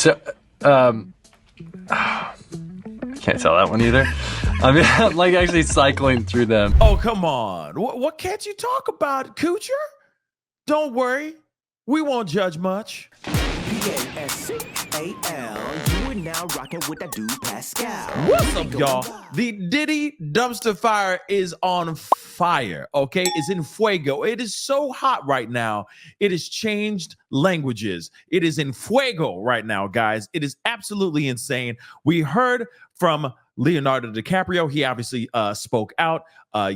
So, can't tell that one either. I mean, I'm like actually cycling through them. Oh, come on. What can't you talk about, Kutcher? Don't worry. We won't judge much. P-A-S-C-A-L. You are now rocking with that dude, Pascal. What's up, y'all? The Diddy dumpster fire is on fire, okay? It's in fuego. It is so hot right now. It has changed languages. It is in fuego right now, guys. It is absolutely insane. We heard from Leonardo DiCaprio. He obviously spoke out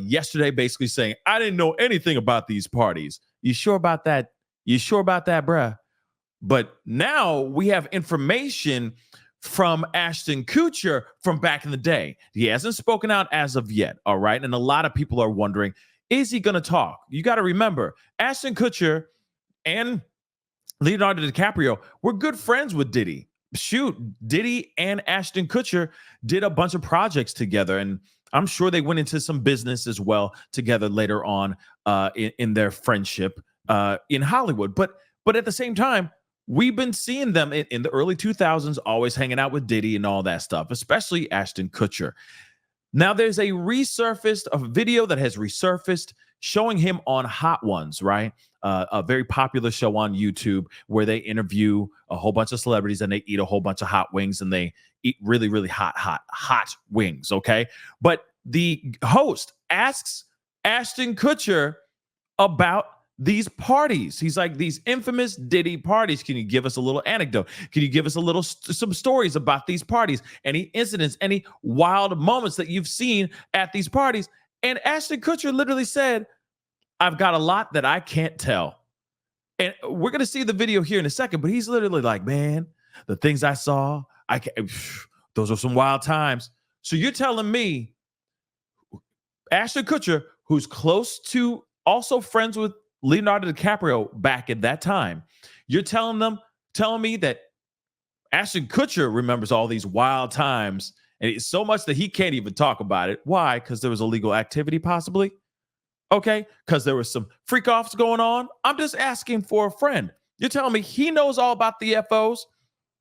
yesterday, basically saying, I didn't know anything about these parties. You sure about that? You sure about that, bruh? But now we have information from Ashton Kutcher from back in the day. He hasn't spoken out as of yet, all right? And a lot of people are wondering, is he going to talk? You got to remember, Ashton Kutcher and Leonardo DiCaprio were good friends with Diddy. Shoot, Diddy and Ashton Kutcher did a bunch of projects together, and I'm sure they went into some business as well together later on in their friendship in Hollywood. But at the same time, we've been seeing them in the early 2000s, always hanging out with Diddy and all that stuff, especially Ashton Kutcher. Now, there's a video that has resurfaced showing him on Hot Ones, right? A very popular show on YouTube where they interview a whole bunch of celebrities and they eat a whole bunch of hot wings and they eat really, really hot wings, okay? But the host asks Ashton Kutcher about these parties. He's like, these infamous Diddy parties. Can you give us a little anecdote? Can you give us some stories about these parties? Any incidents, any wild moments that you've seen at these parties? And Ashton Kutcher literally said, I've got a lot that I can't tell. And we're going to see the video here in a second, but he's literally like, man, the things I saw, those are some wild times. So you're telling me Ashton Kutcher, who's close to, also friends with Leonardo DiCaprio back at that time, you're telling me that Ashton Kutcher remembers all these wild times, and it's so much that he can't even talk about it. Why? Because there was illegal activity, possibly. Okay, because there was some freak offs going on. I'm just asking for a friend. You're telling me he knows all about the FOs,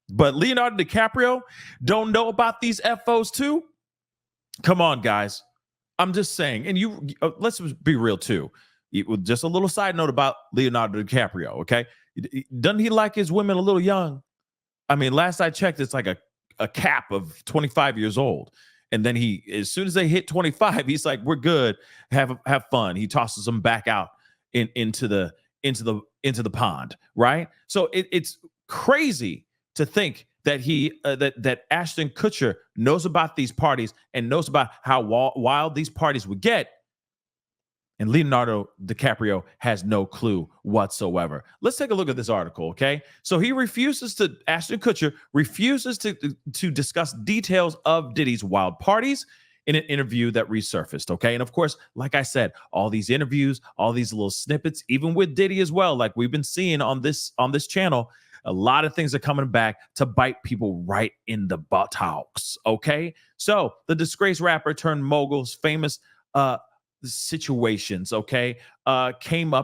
but Leonardo DiCaprio don't know about these FOs too? Come on, guys. I'm just saying, and let's be real too. Just a little side note about Leonardo DiCaprio, okay? Doesn't he like his women a little young? I mean, last I checked, it's like a cap of 25 years old. And then as soon as they hit 25, he's like, we're good, have fun. He tosses them back out into the pond, right? So it's crazy to think that that Ashton Kutcher knows about these parties and knows about how wild these parties would get. And Leonardo DiCaprio has no clue whatsoever. Let's take a look at this article, okay? So Ashton Kutcher refuses to discuss details of Diddy's wild parties in an interview that resurfaced, okay? And of course, like I said, all these interviews, all these little snippets, even with Diddy as well, like we've been seeing on this channel, a lot of things are coming back to bite people right in the buttocks, okay? So the disgraced rapper-turned-mogul's famous situations, okay,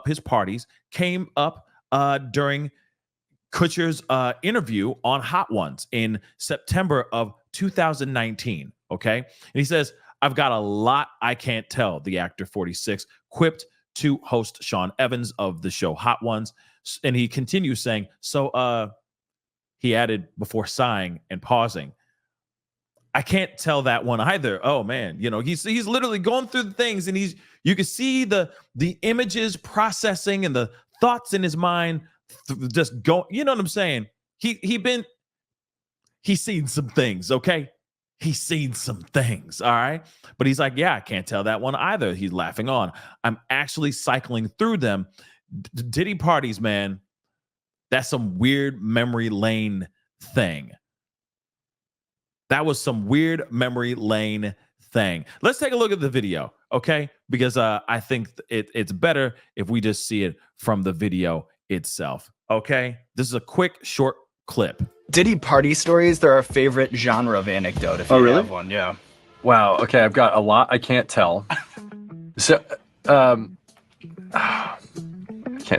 his parties came up during Kutcher's interview on Hot Ones in September of 2019, okay? And he says, I've got a lot I can't tell, the actor 46 quipped to host Sean Evans of the show Hot Ones. And he continues saying, he added before sighing and pausing, I can't tell that one either. Oh man, he's literally going through the things, and you can see the images processing and the thoughts in his mind just go. You know what I'm saying? He's seen some things. Okay, he's seen some things. All right, but he's like, yeah, I can't tell that one either. He's laughing on. I'm actually cycling through them. Diddy parties, man. That's some weird memory lane thing. That was some weird memory lane thing. Let's take a look at the video, okay? Because I think it's better if we just see it from the video itself, okay? This is a quick, short clip. Diddy party stories, they're our favorite genre of anecdote, if you have one, yeah. Wow, okay, I've got a lot I can't tell. So, can't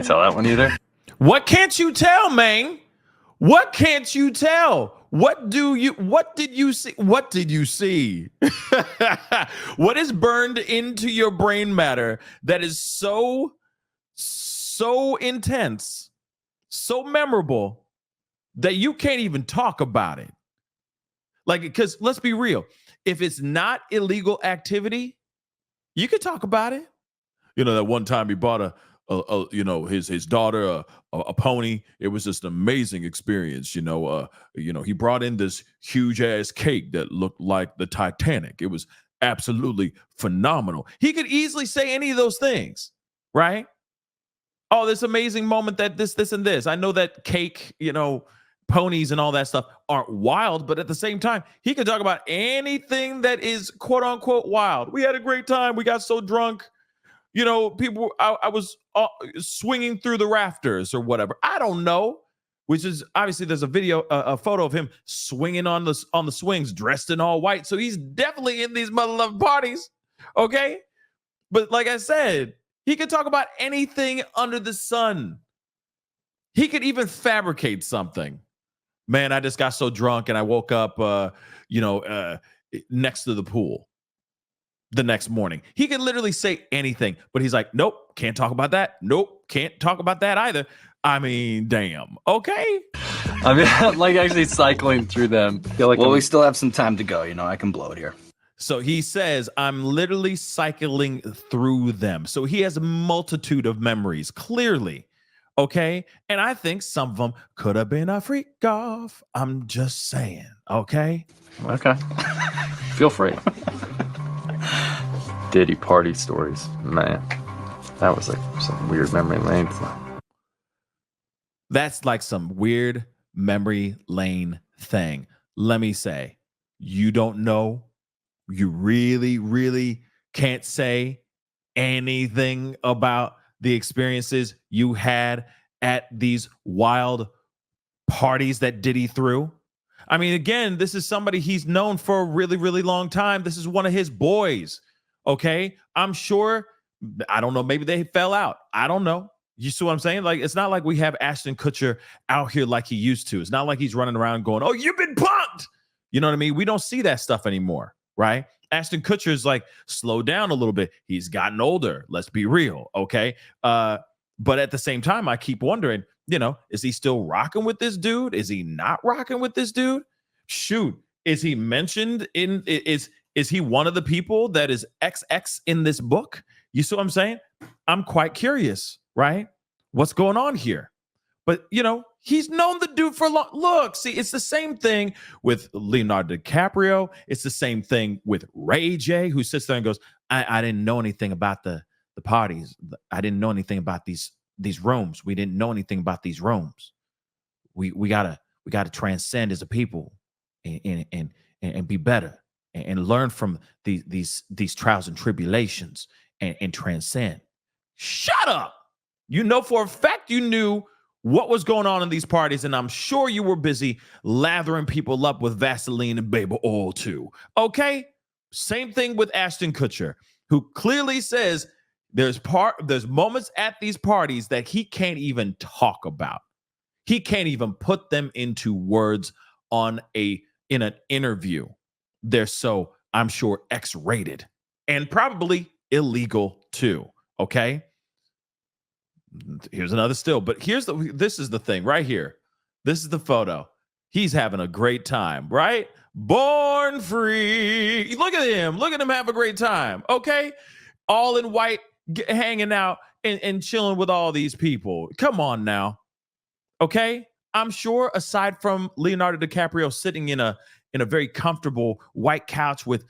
tell that one either. What can't you tell, man? What can't you tell? What did you see? What did you see? What is burned into your brain matter that is so intense, so memorable that you can't even talk about it? Like, because let's be real, if it's not illegal activity, you could talk about it. You know, that one time he bought his daughter a pony. It was just an amazing experience. He brought in this huge ass cake that looked like the Titanic. It was absolutely phenomenal. He could easily say any of those things, right? Oh, this amazing moment that this, and this. I know that cake, ponies and all that stuff aren't wild, but at the same time, he could talk about anything that is quote unquote wild. We had a great time. We got so drunk. People, I was swinging through the rafters or whatever. I don't know. Which is obviously there's a photo of him swinging on the swings, dressed in all white. So he's definitely in these mother love parties. Okay, but like I said, he could talk about anything under the sun. He could even fabricate something. Man, I just got so drunk and I woke up, next to the pool. The next morning, he can literally say anything, but he's like, nope, can't talk about that. Nope, can't talk about that either. I mean, damn. Okay. I mean, like actually cycling through them. We still have some time to go. I can blow it here. So he says, I'm literally cycling through them. So he has a multitude of memories, clearly. Okay. And I think some of them could have been a freak off. I'm just saying. Okay. Okay. Feel free. Diddy party stories, man. That was like some weird memory lane. That's like some weird memory lane thing. Let me say, you don't know. You really, really can't say anything about the experiences you had at these wild parties that Diddy threw. I mean, again, this is somebody he's known for a really, really long time. This is one of his boys. Okay, I'm sure, I don't know, maybe they fell out. I don't know. You see what I'm saying? Like, it's not like we have Ashton Kutcher out here like he used to. It's not like he's running around going, oh, you've been punked. You know what I mean? We don't see that stuff anymore, right? Ashton Kutcher is like slowed down a little bit. He's gotten older. Let's be real, okay? But at the same time, I keep wondering, is he still rocking with this dude? Is he not rocking with this dude? Shoot, is he mentioned in, is he one of the people that is XX in this book? You see what I'm saying? I'm quite curious, right? What's going on here? But, he's known the dude for long. Look, see, it's the same thing with Leonardo DiCaprio. It's the same thing with Ray J, who sits there and goes, I didn't know anything about the parties. I didn't know anything about these rooms. We didn't know anything about these rooms. We gotta transcend as a people and be better. And learn from these trials and tribulations and transcend. Shut up. For a fact you knew what was going on in these parties, and I'm sure you were busy lathering people up with Vaseline and baby oil too. Okay? Same thing with Ashton Kutcher, who clearly says there's moments at these parties that he can't even talk about. He can't even put them into words in an interview. They're so, I'm sure, X-rated and probably illegal too. Okay. Here's another still, but this is the thing right here. This is the photo. He's having a great time, right? Born free. Look at him. Look at him have a great time. Okay. All in white, hanging out and chilling with all these people. Come on now. Okay. I'm sure aside from Leonardo DiCaprio sitting in a very comfortable white couch with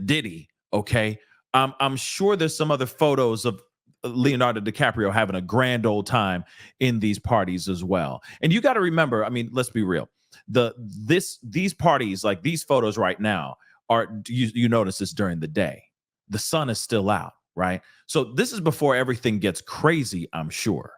Diddy, okay? I'm sure there's some other photos of Leonardo DiCaprio having a grand old time in these parties as well. And you got to remember, I mean, let's be real. These parties, like these photos right now, are you notice this during the day. The sun is still out, right? So this is before everything gets crazy, I'm sure.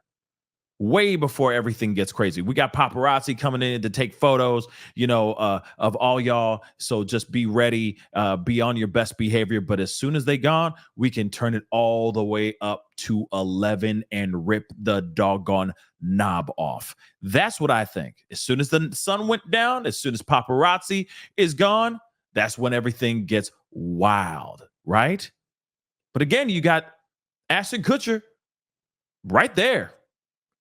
way before everything gets crazy. We got paparazzi coming in to take photos, of all y'all. So just be ready, be on your best behavior. But as soon as they gone, we can turn it all the way up to 11 and rip the doggone knob off. That's what I think. As soon as the sun went down, as soon as paparazzi is gone, that's when everything gets wild, right? But again, you got Ashton Kutcher right there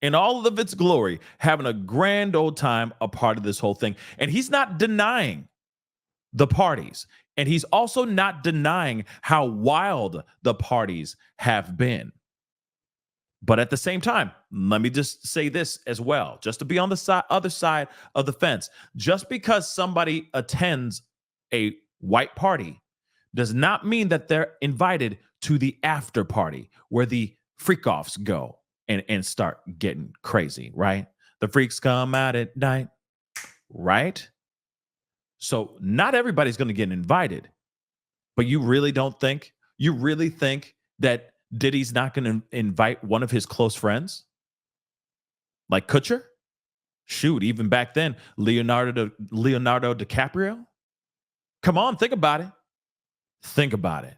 in all of its glory, having a grand old time, a part of this whole thing. And he's not denying the parties. And he's also not denying how wild the parties have been. But at the same time, let me just say this as well, just to be on the other side of the fence. Just because somebody attends a white party does not mean that they're invited to the after party where the freak-offs go and start getting crazy, right? The freaks come out at night, right? So not everybody's going to get invited, but you really think that Diddy's not going to invite one of his close friends? Like Kutcher? Shoot, even back then, Leonardo DiCaprio? Come on, think about it. Think about it.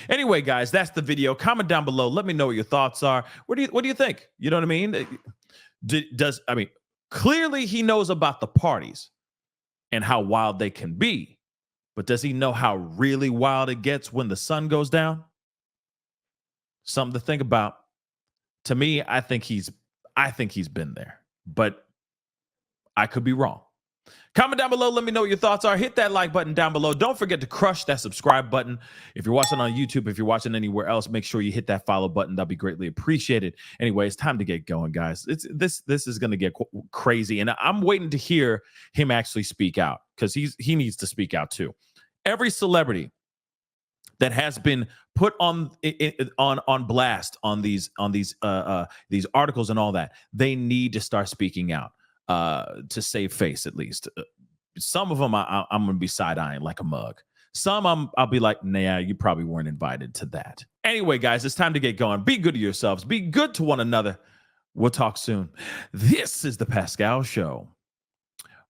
Anyway, guys, that's the video. Comment down below. Let me know what your thoughts are. What do you think? You know what I mean? Clearly he knows about the parties and how wild they can be. But does he know how really wild it gets when the sun goes down? Something to think about. To me, I think he's been there, but I could be wrong. Comment down below. Let me know what your thoughts are. Hit that like button down below. Don't forget to crush that subscribe button. If you're watching on YouTube, if you're watching anywhere else, make sure you hit that follow button. That'd be greatly appreciated. Anyway, it's time to get going, guys. This is going to get crazy, and I'm waiting to hear him actually speak out because he needs to speak out too. Every celebrity that has been put on blast on these articles and all that, they need to start speaking out. To save face, at least. Some of them I'm going to be side-eyeing like a mug. Some I'll be like, nah, you probably weren't invited to that. Anyway, guys, it's time to get going. Be good to yourselves. Be good to one another. We'll talk soon. This is The Pascal Show.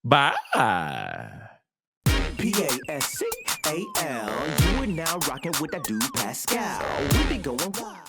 Bye. Pascal. You are now rocking with that dude Pascal. We be going wild.